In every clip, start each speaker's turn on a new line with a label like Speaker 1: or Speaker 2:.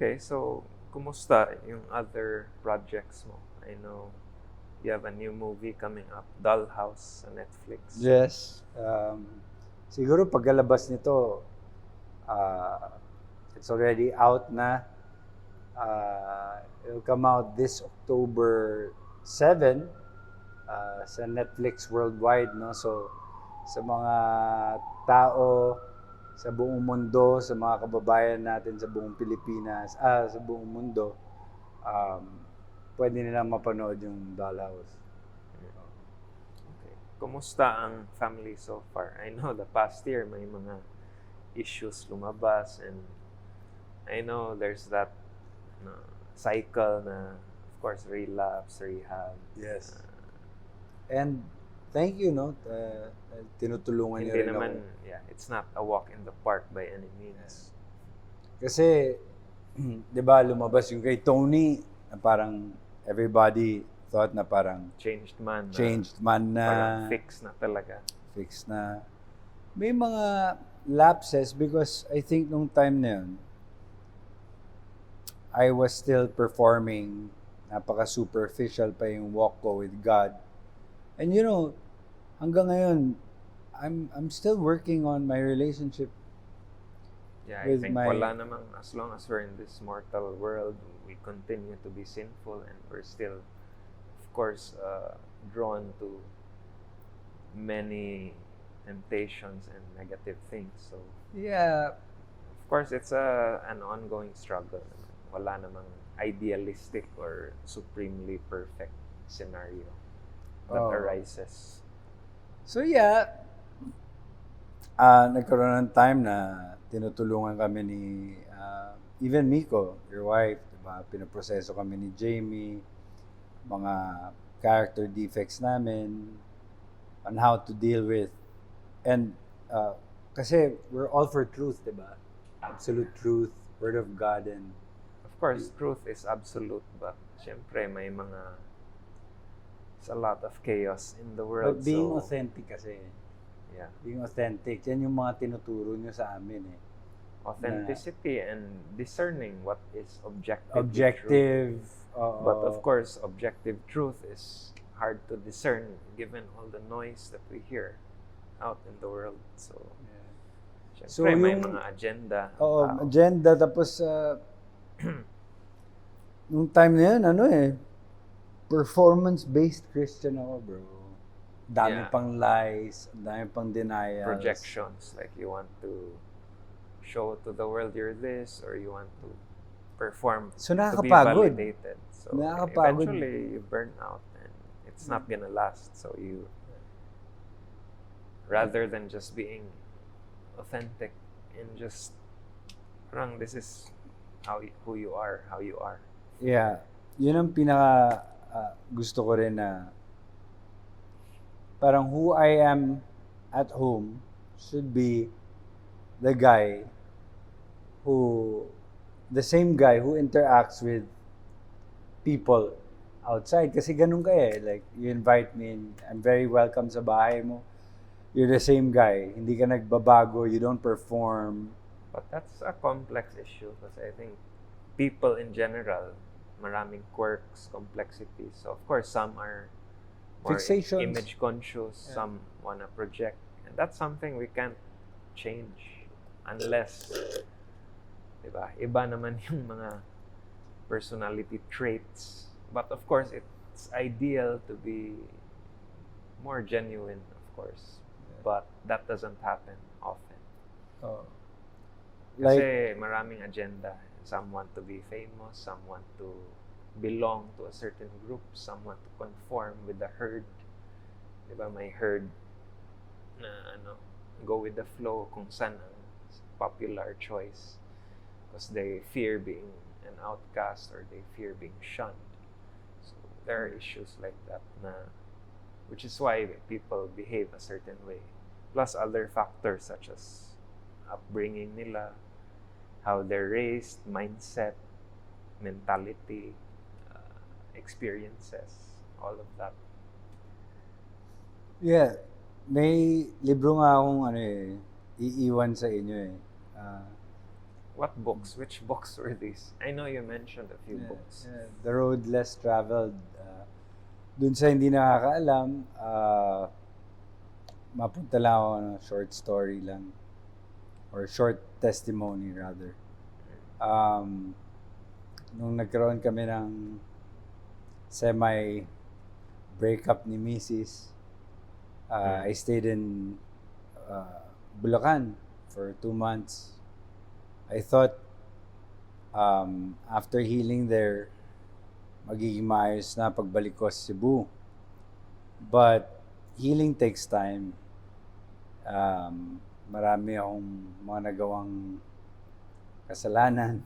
Speaker 1: Okay, so kumusta yung other projects mo? I know you have a new movie coming up, Dollhouse sa Netflix.
Speaker 2: Yes. Siguro pagkalabas nito, it's already out na. It'll come out this October 7 sa Netflix worldwide, no? So sa mga tao sa buong mundo, sa mga kababayan natin sa buong Pilipinas, sa buong mundo, um, pwede nilang mapanood yung Dollhouse.
Speaker 1: Okay. Kumusta ang family so far? I know the past year may mga issues lumabas, and I know there's that cycle na, of course, relapse, rehab.
Speaker 2: Yes. And thank you, no? Tinutulungan niyo
Speaker 1: Hindi
Speaker 2: rin
Speaker 1: naman,
Speaker 2: ako.
Speaker 1: yeah, it's not a walk in the park by any means.
Speaker 2: Kasi, di ba, lumabas yung kay Tony, na parang everybody thought na parang
Speaker 1: Changed man na. Parang fix na talaga.
Speaker 2: Fix na. May mga lapses because I think nung time na yun, I was still performing. Napaka-superficial pa yung walk ko with God. And you know, hanggang ngayon, I'm still working on my relationship.
Speaker 1: Yeah, I think wala namang, as long as we're in this mortal world, we continue to be sinful, and we're still, of course, drawn to many temptations and negative things. So
Speaker 2: yeah,
Speaker 1: of course, it's an ongoing struggle. Wala namang idealistic or supremely perfect scenario that arises.
Speaker 2: So yeah, nagkaroon ng time na tinutulungan kami ni even Miko, your wife, diba? Pinaproseso kami ni Jamie, mga character defects namin, on how to deal with. And kasi we're all for truth, diba? Absolute truth, Word of God, and
Speaker 1: of course, truth is absolute, but syempre may mga, it's a lot of chaos in the world.
Speaker 2: But being authentic kasi.
Speaker 1: Yeah.
Speaker 2: Being authentic, yan yung mga tinuturo nyo sa amin eh.
Speaker 1: Authenticity and discerning what is objective
Speaker 2: true.
Speaker 1: But of course, objective truth is hard to discern given all the noise that we hear out in the world. So, syempre, may mga agenda.
Speaker 2: Agenda. Tapos, nung time na yun, performance-based Christian ako, bro. Dami pang lies, dami pang denials.
Speaker 1: Projections, like you want to show to the world you're this, or you want to perform to be validated. So eventually you burn out and it's not gonna last. So you, rather than just being authentic and just, this is who you are, how you are.
Speaker 2: Yeah. Yun ang pinaka gusto ko rin na parang who I am at home should be the same guy who interacts with people outside. Kasi ganun ka eh. Like, you invite me in, I'm very welcome sa bahay mo. You're the same guy. Hindi ka nagbabago. You don't perform.
Speaker 1: But that's a complex issue kasi I think people in general, maraming quirks, complexities. So of course, some are more image conscious, some wanna project. And that's something we can't change unless, diba, iba naman yung mga personality traits. But of course, it's ideal to be more genuine, of course. But that doesn't happen often. Kasi maraming agenda. Some want to be famous, some want to belong to a certain group, some want to conform with the herd. Diba, may herd na go with the flow kung saan ang popular choice because they fear being an outcast or they fear being shunned. So there are issues like that which is why people behave a certain way. Plus other factors such as upbringing nila, how they're raised, mindset, mentality, experiences, all of that.
Speaker 2: Yeah. May libro nga akong iiwan sa inyo eh.
Speaker 1: What books? Which books were these? I know you mentioned a few books.
Speaker 2: The Road Less Traveled. Dun sa hindi nakakaalam, mapunta lang ako ng short story lang. Or short testimony rather. Nung nagkaroon kami ng semi-breakup ni Mrs., I stayed in Bulacan for 2 months. I thought after healing there, magiging maayos na pagbalik ko sa Cebu. But healing takes time. Marami akong mga nagawang kasalanan.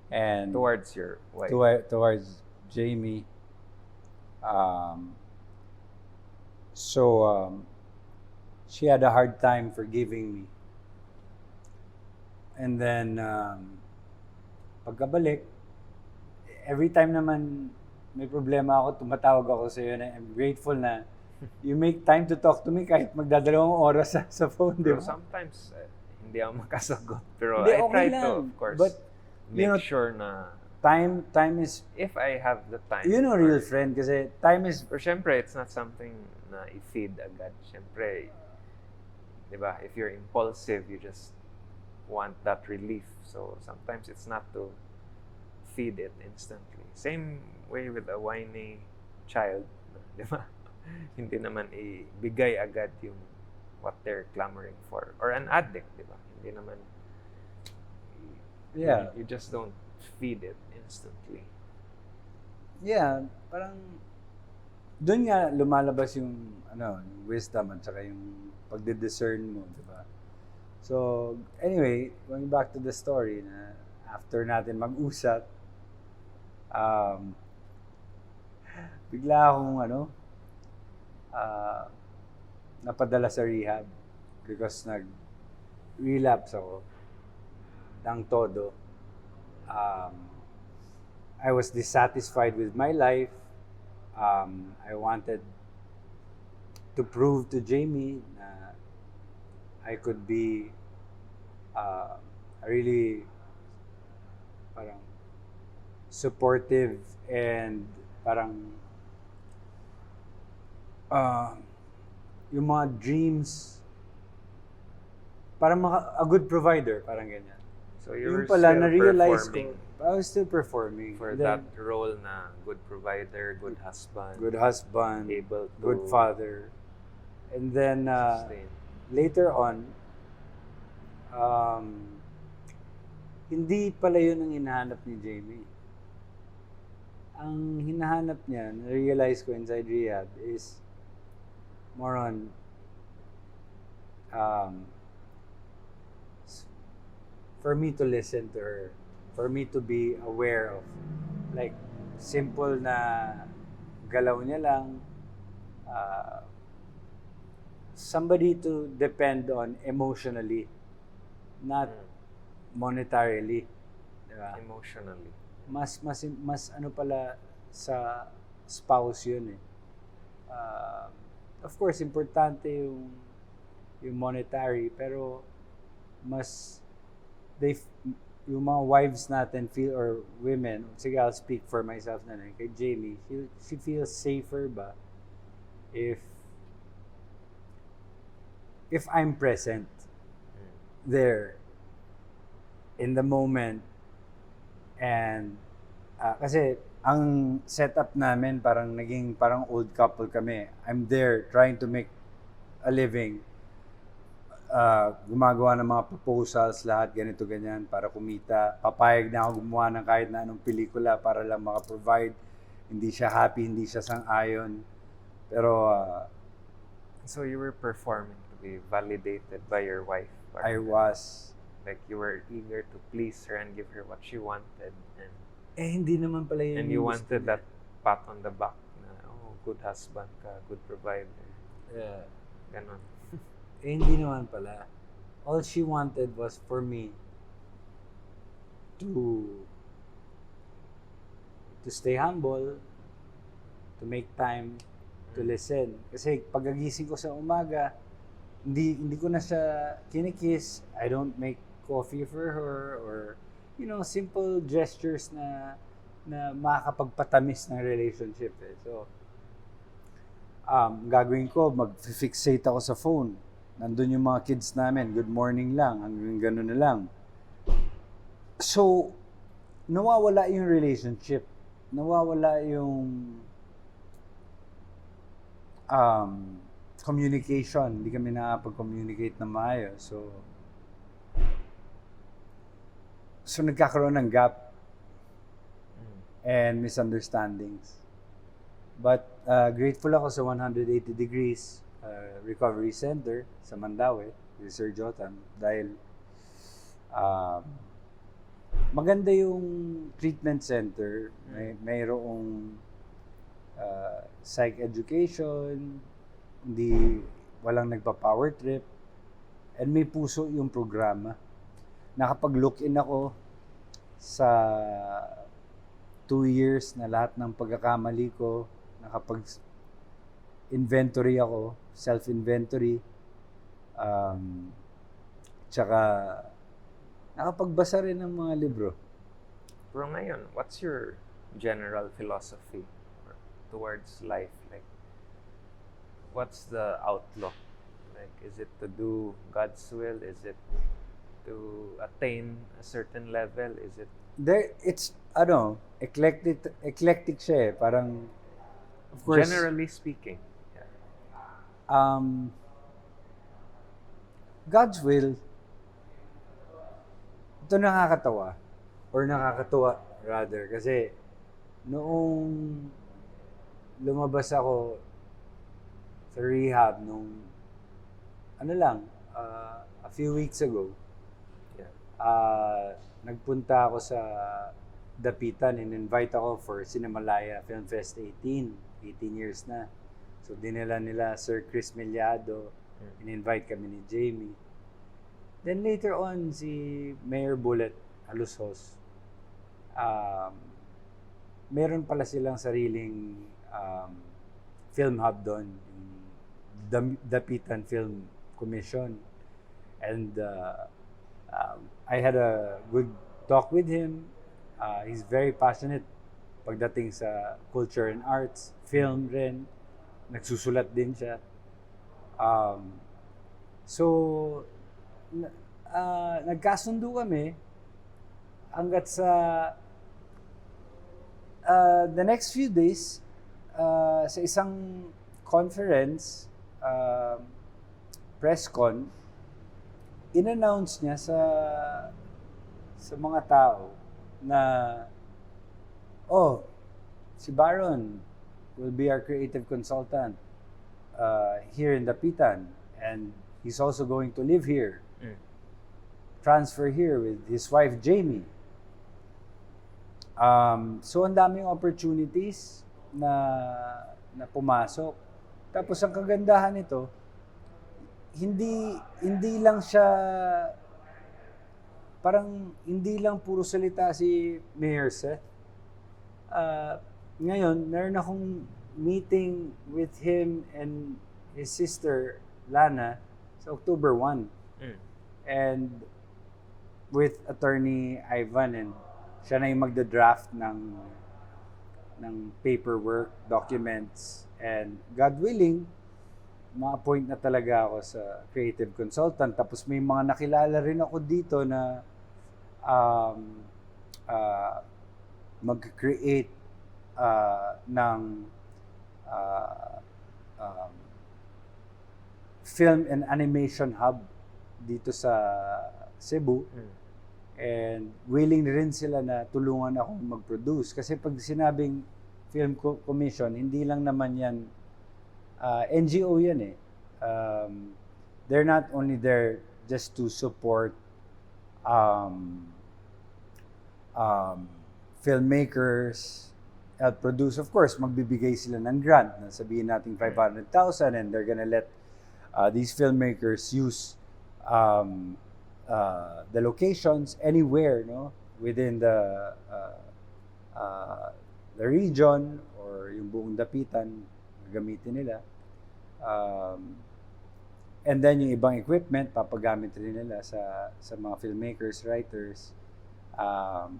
Speaker 2: And
Speaker 1: Towards your wife.
Speaker 2: towards Jamie. So she had a hard time forgiving me. And then, pagkabalik, every time naman may problema ako, tumatawag ako sa iyo na I'm grateful na you make time to talk to me kahit magdadalawang oras sa phone, di
Speaker 1: Pero
Speaker 2: ba?
Speaker 1: sometimes, hindi ako makasagot. Pero
Speaker 2: Hindi,
Speaker 1: I
Speaker 2: okay
Speaker 1: try
Speaker 2: lang.
Speaker 1: to, of course,
Speaker 2: But,
Speaker 1: make
Speaker 2: know,
Speaker 1: sure na
Speaker 2: Time is,
Speaker 1: if I have the time.
Speaker 2: yun ang real friend kasi time is,
Speaker 1: Pero syempre, it's not something na i-feed agad. Syempre, di ba, if you're impulsive, you just want that relief. So sometimes it's not to feed it instantly. Same way with a whiny child, di ba? Hindi naman ibigay agad yung what they're clamoring for. Or an addict, di ba? Hindi naman,
Speaker 2: yeah.
Speaker 1: you just don't feed it instantly.
Speaker 2: Yeah, parang doon nga lumalabas yung wisdom at saka yung pagde-discern mo, di ba? So, anyway, going back to the story na after natin mag-usap, bigla akong napadala sa rehab because nag-relapse ako ng todo. I was dissatisfied with my life. I wanted to prove to Jamie na I could be a really parang supportive and parang yung mga dreams, parang a good provider, parang ganyan.
Speaker 1: So you
Speaker 2: Yung
Speaker 1: were
Speaker 2: pala,
Speaker 1: still
Speaker 2: na-realize
Speaker 1: performing
Speaker 2: ko, I was still performing.
Speaker 1: for
Speaker 2: And then,
Speaker 1: that role na good provider, good husband,
Speaker 2: good husband,
Speaker 1: able to
Speaker 2: good father. And then,
Speaker 1: sustain.
Speaker 2: later on, hindi pala yun ang hinahanap ni Jamie. Ang hinahanap niya, na-realize ko inside rehab, is more on for me to listen to her, for me to be aware of, like, simple na galaw niya lang, somebody to depend on emotionally, not monetarily. Diba?
Speaker 1: Emotionally.
Speaker 2: Mas ano pala sa spouse yun eh. Of course, importante yung monetary, pero mas yung mga wives natin feel, or women, sige, I'll speak for myself na lang, kay Jamie, she feels safer ba if I'm present there in the moment. And kasi ang setup namin parang naging parang old couple kami. I'm there trying to make a living, gumagawa ng mga proposals, lahat ganito ganyan para kumita. Papayag na ako gumawa ng kahit na anong pelikula para lang maka-provide. Hindi siya happy, hindi siya sang-ayon. Pero
Speaker 1: So you were performing to be validated by your wife.
Speaker 2: I was,
Speaker 1: Like you were eager to please her and give her what she wanted, and
Speaker 2: hindi naman pala yun.
Speaker 1: and you
Speaker 2: yung gusto
Speaker 1: wanted
Speaker 2: niya.
Speaker 1: that pat on the back na, oh, good husband ka, good provider.
Speaker 2: Yeah.
Speaker 1: Ganon.
Speaker 2: Hindi naman pala. All she wanted was for me to stay humble, to make time to listen. Kasi pagagising ko sa umaga, hindi ko na siya kinikiss. I don't make coffee for her, or simple gestures na makakapagpatamis ng relationship eh. So gagawin ko, mag-fixate ako sa phone. Nandun yung mga kids namin, good morning lang, hanggang gano'n na lang. So, nawawala yung relationship. Nawawala yung communication. Hindi kami nakapag-communicate na maayos. So nagkakaroon ng gap and misunderstandings. But grateful ako sa 180 Degrees Recovery Center sa Mandaue, Sir Jotan, dahil maganda yung treatment center. Mayroong psych education, walang nagpa-power trip, and may puso yung programa. Nakapag-look in ako sa 2 years na lahat ng pagkakamali ko, nakapag-inventory ako, self-inventory, tsaka nakapagbasa rin ng mga libro.
Speaker 1: Pero ngayon, what's your general philosophy towards life? Like, what's the outlook? Like, is it to do God's will? Is it to attain a certain level? Is it
Speaker 2: It's eclectic siya eh. Parang, of course,
Speaker 1: generally speaking,
Speaker 2: God's will, ito nakakatuwa rather, kasi noong lumabas ako sa rehab a few weeks ago, nagpunta ako sa Dapitan, in-invite ako for Cinemalaya Film Fest 18 years na. So dinala nila Sir Chris Mellado, in-invite kami ni Jamie. Then later on, si Mayor Bullet Alusos, meron pala silang sariling film hub doon, yung Dapitan Film Commission. And I had a good talk with him. He's very passionate pagdating sa culture and arts, film rin. Nagsusulat din siya. So, nagkasundo kami hanggat sa the next few days, sa isang conference, press con, in-announce niya sa mga tao na si Baron will be our creative consultant here in Dapitan, and he's also going to live here, transfer here with his wife Jamie. So ang daming opportunities na pumasok. Tapos ang kagandahan nito, hindi lang siya, parang hindi lang puro salita si Mayor Seth. Ngayon, meron akong meeting with him and his sister Lana sa October 1. And with attorney Ivan, and siya na yung magda-draft ng paperwork, documents, and God willing, ma-appoint na talaga ako sa creative consultant. Tapos may mga nakilala rin ako dito na mag-create ng film and animation hub dito sa Cebu. And willing rin sila na tulungan ako mag-produce. Kasi pag sinabing film commission, hindi lang naman yan, NGO yan eh. They're not only there just to support filmmakers, help produce. Of course, magbibigay sila ng grant na sabihin natin 500,000, and they're gonna let these filmmakers use the locations anywhere, no, within the region or yung buong Dapitan, gamitin nila. And then yung ibang equipment, papagamit rin nila sa mga filmmakers, writers. Um,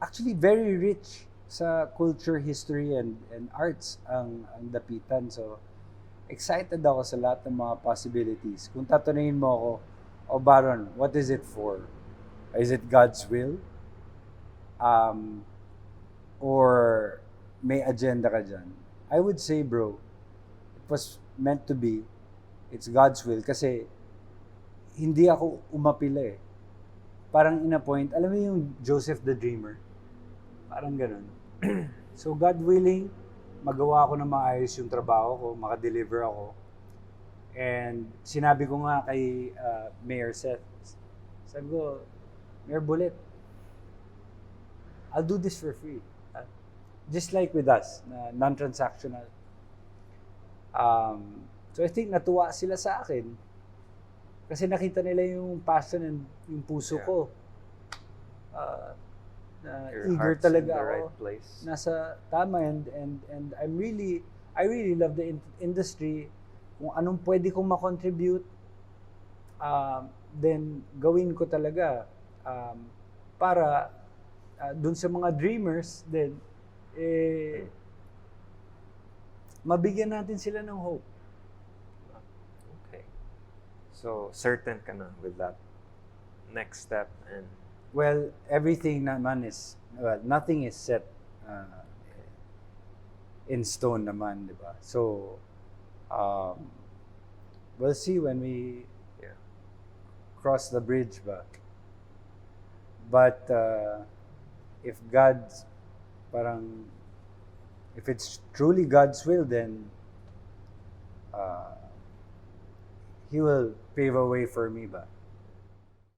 Speaker 2: Actually, very rich sa culture, history, and arts ang Dapitan. So, excited ako sa lahat ng mga possibilities. Kung tatanungin mo ako, O Baron, what is it for? Is it God's will? Um, or may agenda ka dyan? I would say, bro, it was meant to be. It's God's will. Kasi hindi ako umapila eh. Parang in a point, alam mo yung Joseph the Dreamer? Parang ganun. So God willing, magawa ko na maayos yung trabaho ko, makadeliver ako. And sinabi ko nga kay Mayor Seth, sabi ko, Mayor Bullet, I'll do this for free. Just like with us, na non-transactional. So I think natuwa sila sa akin kasi nakita nila yung passion and yung puso ko.
Speaker 1: Your
Speaker 2: Eager
Speaker 1: heart's
Speaker 2: talaga
Speaker 1: in the
Speaker 2: ako.
Speaker 1: right place.
Speaker 2: Nasa tama and I really love the industry. Kung anong pwede kong ma-contribute, then gawin ko talaga para dun sa mga dreamers then mabigyan natin sila ng hope.
Speaker 1: Okay. So, certain ka na with that next step and
Speaker 2: Well, everything naman is, nothing is set in stone naman, di ba? So, we'll see when we
Speaker 1: yeah.
Speaker 2: cross the bridge ba. But if God's, if it's truly God's will, then He will pave a way for me ba.